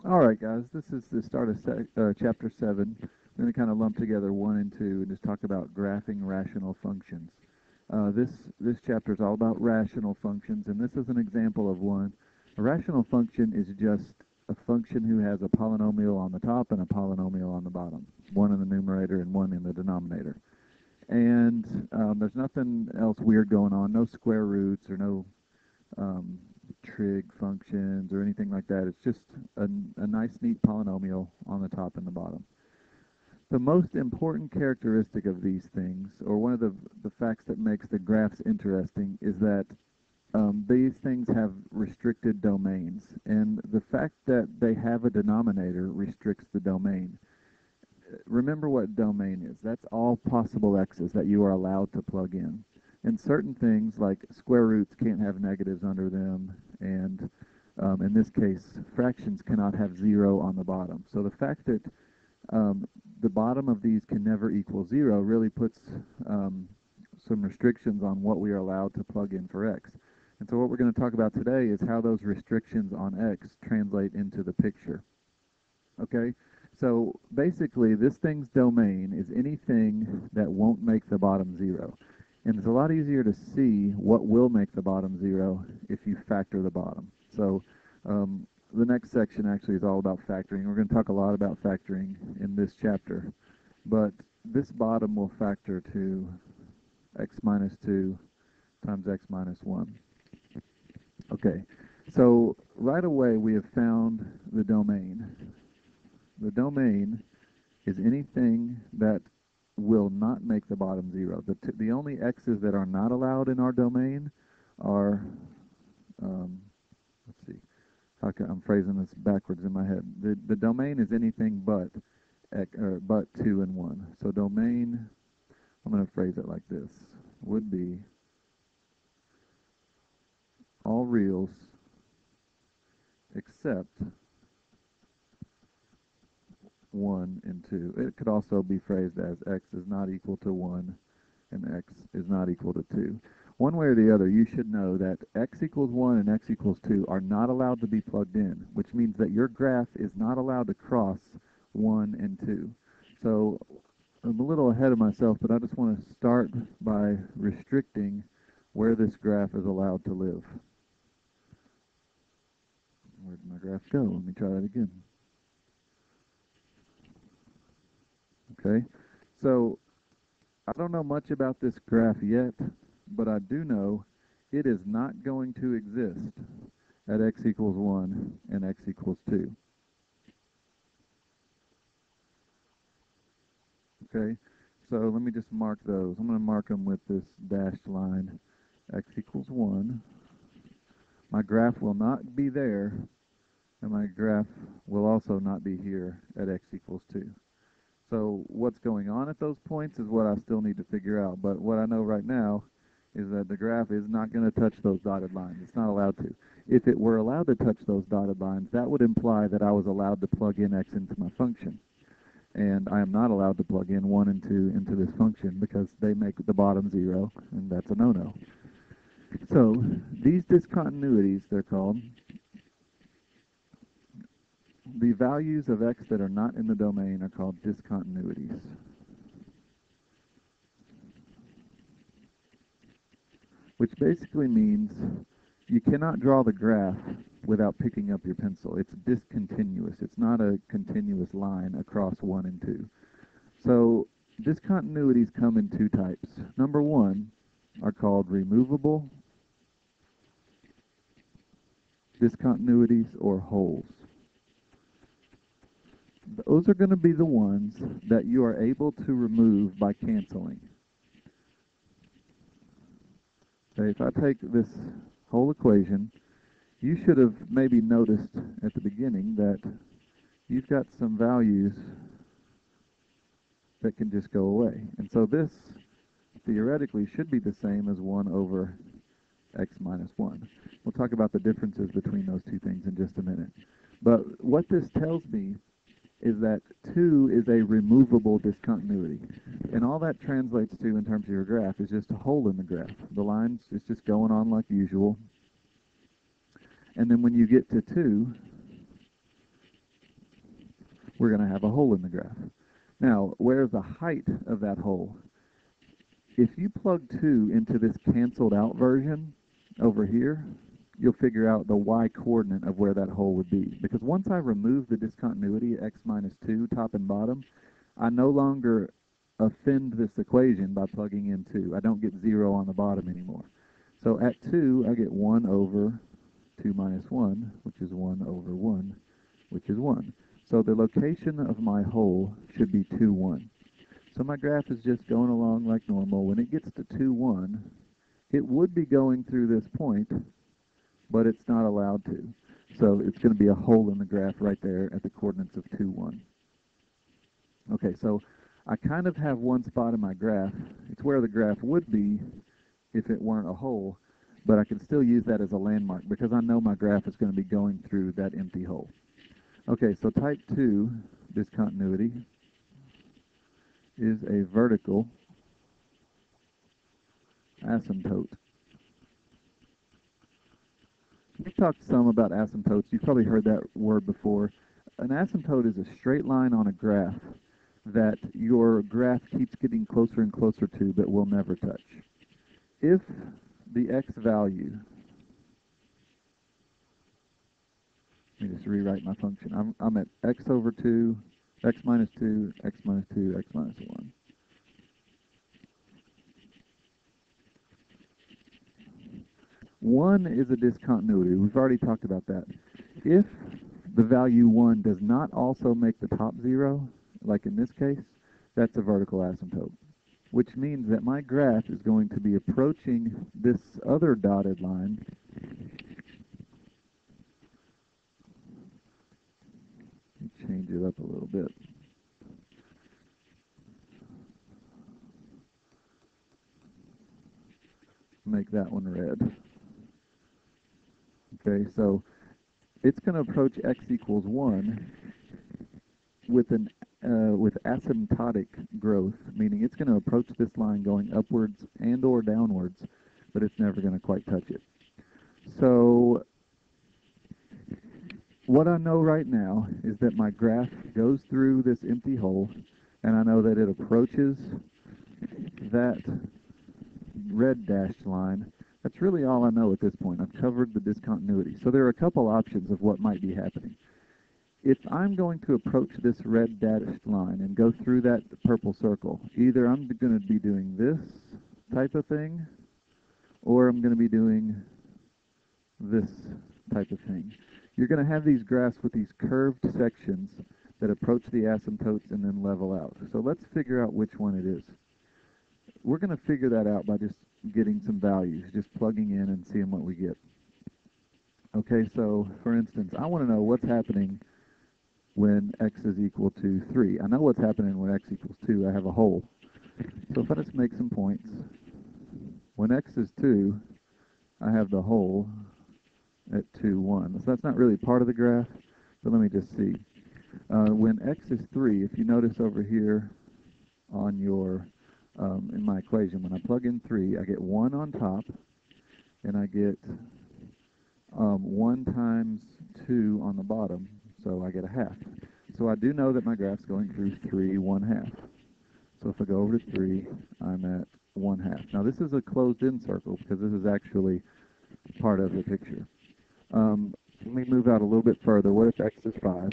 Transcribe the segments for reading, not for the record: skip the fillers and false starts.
All right, guys, this is the start of chapter 7. We're going to kind of lump together 1 and 2 and just talk about graphing rational functions. This chapter is all about rational functions, and this is an example of one. A rational function is just a function who has a polynomial on the top and a polynomial on the bottom, one in the numerator and one in the denominator. And there's nothing else weird going on, no square roots or no um, trig functions or anything like that. It's just a nice, neat polynomial on the top and the bottom. The most important characteristic of these things, or one of the facts that makes the graphs interesting, is that these things have restricted domains. And the fact that they have a denominator restricts the domain. Remember what domain is. That's all possible x's that you are allowed to plug in. And certain things like square roots can't have negatives under them, and in this case, fractions cannot have 0 on the bottom. So the fact that the bottom of these can never equal 0 really puts some restrictions on what we are allowed to plug in for x. And so what we're going to talk about today is how those restrictions on x translate into the picture. Okay? So basically, this thing's domain is anything that won't make the bottom 0. And it's a lot easier to see what will make the bottom 0 if you factor the bottom. So the next section actually is all about factoring. We're going to talk a lot about factoring in this chapter. But this bottom will factor to x minus 2 times x minus 1. Okay, so right away we have found the domain. The domain is anything that will not make the bottom 0. The only x's that are not allowed in our domain are, let's see, I'm phrasing this backwards in my head. The domain is anything but 2 and 1. So domain, I'm going to phrase it like this, would be all reals except 1 and 2. It could also be phrased as x is not equal to 1 and x is not equal to 2. One way or the other, you should know that x equals 1 and x equals 2 are not allowed to be plugged in, which means that your graph is not allowed to cross 1 and 2. So I'm a little ahead of myself, but I just want to start by restricting where this graph is allowed to live. Where did my graph go? Let me try that again. Okay, so I don't know much about this graph yet, but I do know it is not going to exist at x equals 1 and x equals 2. Okay, so let me just mark those. I'm going to mark them with this dashed line. X equals 1. My graph will not be there, and my graph will also not be here at x equals 2. So what's going on at those points is what I still need to figure out. But what I know right now is that the graph is not going to touch those dotted lines. It's not allowed to. If it were allowed to touch those dotted lines, that would imply that I was allowed to plug in x into my function. And I am not allowed to plug in 1 and 2 into this function because they make the bottom 0, and that's a no-no. So these discontinuities, they're called, the values of x that are not in the domain are called discontinuities. Which basically means you cannot draw the graph without picking up your pencil. It's discontinuous. It's not a continuous line across 1 and 2. So discontinuities come in 2 types. Number 1 are called removable discontinuities or holes. Those are going to be the ones that you are able to remove by canceling. Okay, if I take this whole equation, you should have maybe noticed at the beginning that you've got some values that can just go away. And so this theoretically should be the same as 1 over x minus 1. We'll talk about the differences between those two things in just a minute. But what this tells me is that 2 is a removable discontinuity. And all that translates to in terms of your graph is just a hole in the graph. The lines is just going on like usual. And then when you get to 2, we're going to have a hole in the graph. Now, where's the height of that hole? If you plug 2 into this canceled out version over here, you'll figure out the y coordinate of where that hole would be. Because once I remove the discontinuity, x minus 2, top and bottom, I no longer offend this equation by plugging in 2. I don't get 0 on the bottom anymore. So at 2, I get 1 over 2 minus 1, which is 1 over 1, which is 1. So the location of my hole should be 2, 1. So my graph is just going along like normal. When it gets to 2, 1, it would be going through this point, but it's not allowed to. So it's going to be a hole in the graph right there at the coordinates of 2, 1. Okay, so I kind of have one spot in my graph. It's where the graph would be if it weren't a hole, but I can still use that as a landmark because I know my graph is going to be going through that empty hole. Okay, so type 2 discontinuity is a vertical asymptote. We've talked some about asymptotes. You've probably heard that word before. An asymptote is a straight line on a graph that your graph keeps getting closer and closer to but will never touch. If the x value, let me just rewrite my function. I'm at x over 2, x minus 2, x minus 2, x minus 1. One is a discontinuity. We've already talked about that. If the value 1 does not also make the top 0, like in this case, that's a vertical asymptote, which means that my graph is going to be approaching this other dotted line change it up a little bit. Make that one red. Okay, so it's going to approach x equals 1 with asymptotic growth, meaning it's going to approach this line going upwards and or downwards, but it's never going to quite touch it. So what I know right now is that my graph goes through this empty hole, and I know that it approaches that red dashed line. That's really all I know at this point. I've covered the discontinuity. So there are a couple options of what might be happening. If I'm going to approach this red dashed line and go through that purple circle, either I'm going to be doing this type of thing, or I'm going to be doing this type of thing. You're going to have these graphs with these curved sections that approach the asymptotes and then level out. So let's figure out which one it is. We're going to figure that out by just getting some values, just plugging in and seeing what we get. Okay, so for instance, I want to know what's happening when x is equal to 3. I know what's happening when x equals 2. I have a hole. So if I just make some points, when x is 2, I have the hole at 2, 1. So that's not really part of the graph, but let me just see. When x is 3, if you notice over here on your in my equation, when I plug in 3, I get 1 on top, and I get 1 times 2 on the bottom, so I get a half. So I do know that my graph's going through 3, 1/2. So if I go over to 3, I'm at 1/2. Now this is a closed-in circle because this is actually part of the picture. Let me move out a little bit further. What if x is 5?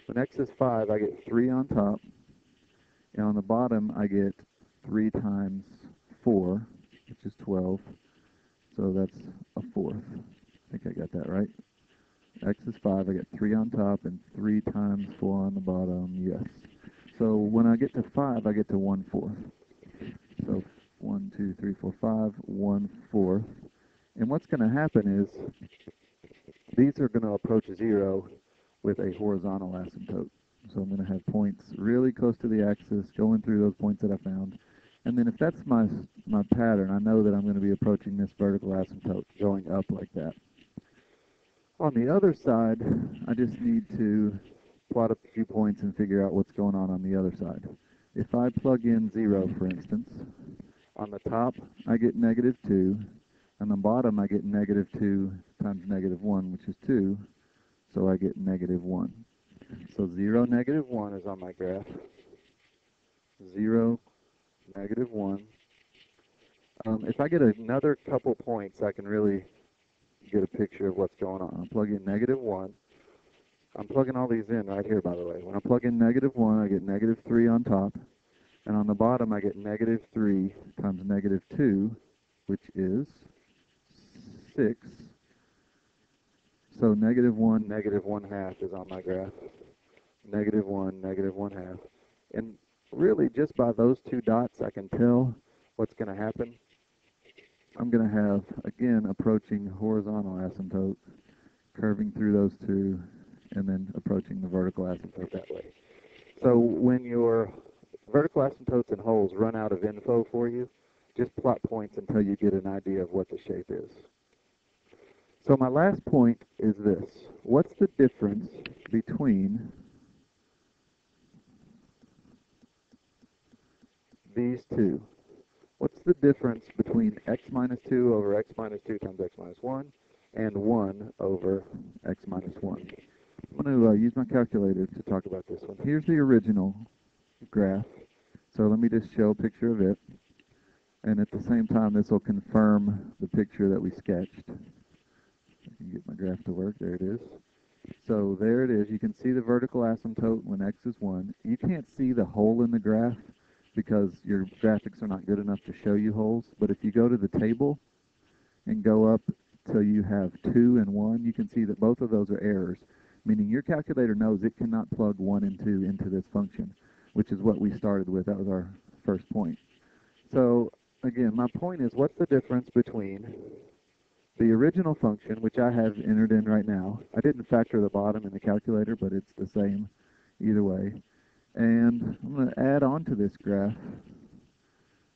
When x is 5, I get 3 on top, and on the bottom I get 3 times 4, which is 12. So that's a fourth. I think I got that right. X is 5, I get 3 on top and 3 times 4 on the bottom, yes. So when I get to 5, I get to 1/4. So 1, 2, 3, 4, 5, 1/4. And what's going to happen is these are going to approach 0 with a horizontal asymptote. So I'm going to have points really close to the axis going through those points that I found. And then if that's my pattern, I know that I'm going to be approaching this vertical asymptote going up like that. On the other side, I just need to plot a few points and figure out what's going on the other side. If I plug in 0, for instance, on the top I get -2, on the bottom I get -2 times -1, which is 2, so I get -1. So 0, negative 1 is on my graph. 0, negative 1. If I get another couple points, I can really get a picture of what's going on. I'm plugging negative 1. I'm plugging all these in right here, by the way. When I plug in negative 1, I get negative 3 on top. And on the bottom, I get negative 3 times negative 2, which is 6. So negative 1, negative 1/2 is on my graph. Negative 1, negative 1/2. And really, just by those two dots, I can tell what's going to happen. I'm going to have, again, approaching horizontal asymptote, curving through those two, and then approaching the vertical asymptote that way. So when your vertical asymptotes and holes run out of info for you, just plot points until you get an idea of what the shape is. So my last point is this. What's the difference between these two? What's the difference between x minus 2 over x minus 2 times x minus 1 and 1 over x minus 1? I'm going to use my calculator to talk about this one. Here's the original graph. So let me just show a picture of it. And at the same time, this will confirm the picture that we sketched. I can get my graph to work. There it is. So there it is. You can see the vertical asymptote when x is 1. You can't see the hole in the graph because your graphics are not good enough to show you holes. But if you go to the table and go up till you have 2 and 1, you can see that both of those are errors, meaning your calculator knows it cannot plug 1 and 2 into this function, which is what we started with. That was our first point. So again, my point is, what's the difference between the original function, which I have entered in right now? I didn't factor the bottom in the calculator, but it's the same either way. And I'm going to add on to this graph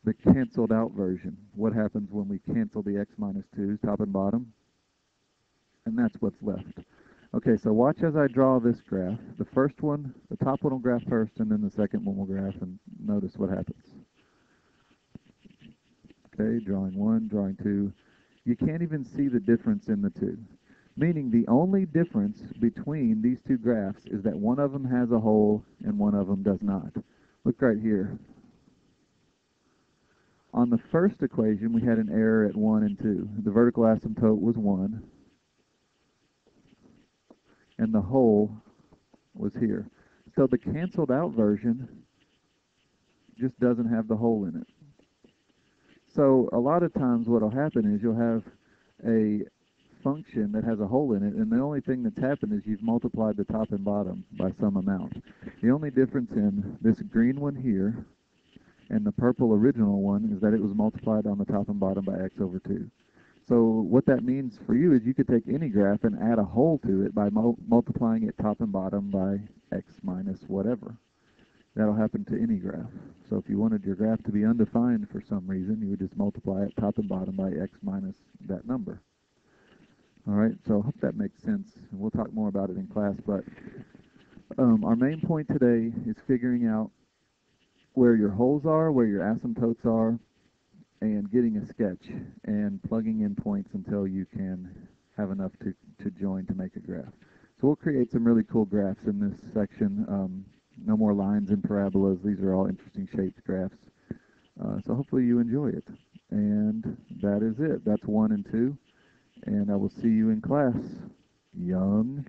the canceled out version. What happens when we cancel the x minus 2's, top and bottom? And that's what's left. Okay, so watch as I draw this graph. The first one, the top one will graph first, and then the second one will graph, and notice what happens. Okay, drawing 1, drawing 2. You can't even see the difference in the two. Meaning the only difference between these two graphs is that one of them has a hole and one of them does not. Look right here. On the first equation, we had an error at 1 and 2. The vertical asymptote was 1, and the hole was here. So the canceled out version just doesn't have the hole in it. So a lot of times what will happen is you'll have a function that has a hole in it, and the only thing that's happened is you've multiplied the top and bottom by some amount. The only difference in this green one here and the purple original one is that it was multiplied on the top and bottom by x over 2. So what that means for you is you could take any graph and add a hole to it by multiplying it top and bottom by x minus whatever. That'll happen to any graph. So if you wanted your graph to be undefined for some reason, you would just multiply it top and bottom by x minus that number. All right, so I hope that makes sense. We'll talk more about it in class, but our main point today is figuring out where your holes are, where your asymptotes are, and getting a sketch and plugging in points until you can have enough to join to make a graph. So we'll create some really cool graphs in this section. No more lines and parabolas. These are all interesting shaped graphs. So hopefully you enjoy it. And that is it. That's 1 and 2. And I will see you in class. Young.